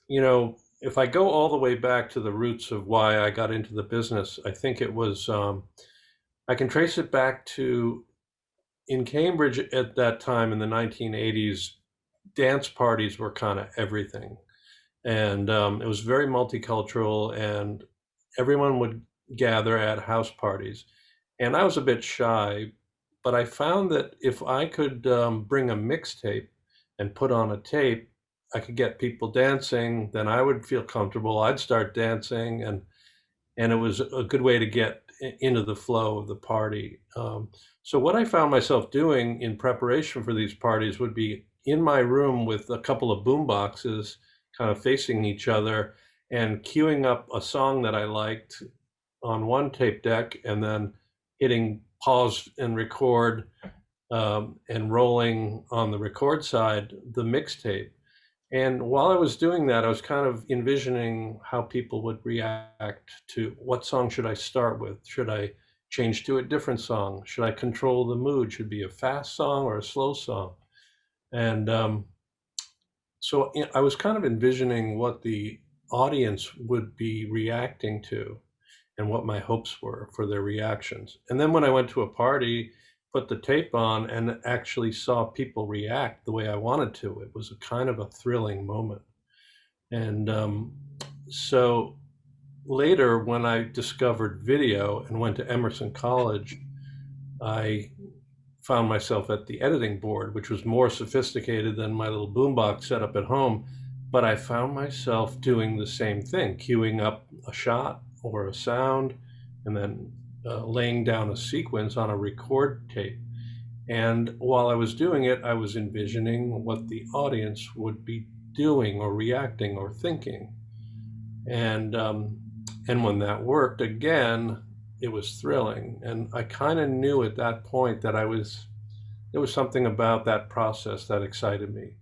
If I go all the way back to the roots of why I got into the business, I think it was, I can trace it back to in Cambridge at that time in the 1980s, dance parties were kind of everything. And it was very multicultural, and everyone would gather at house parties. And I was a bit shy, but I found that if I could bring a mixtape and put on a tape, I could get people dancing, then I would feel comfortable. I'd start dancing, and it was a good way to get into the flow of the party. So what I found myself doing in preparation for these parties would be in my room with a couple of boom boxes kind of facing each other and queuing up a song that I liked on one tape deck and then hitting pause and record, and rolling on the record side the mixtape. And while I was doing that, I was kind of envisioning how people would react to what song should I start with? Should I change to a different song? Should I control the mood? Should it be a fast song or a slow song? And I was kind of envisioning what the audience would be reacting to and what my hopes were for their reactions. And then when I went to a party, put the tape on and actually saw people react the way I wanted to, it was a kind of a thrilling moment. And so later, when I discovered video and went to Emerson College, I found myself at the editing board, which was more sophisticated than my little boombox setup at home. But I found myself doing the same thing, queuing up a shot or a sound, and then laying down a sequence on a record tape. And while I was doing it, I was envisioning what the audience would be doing or reacting or thinking. And when that worked again, it was thrilling. And I kind of knew at that point that there was something about that process that excited me.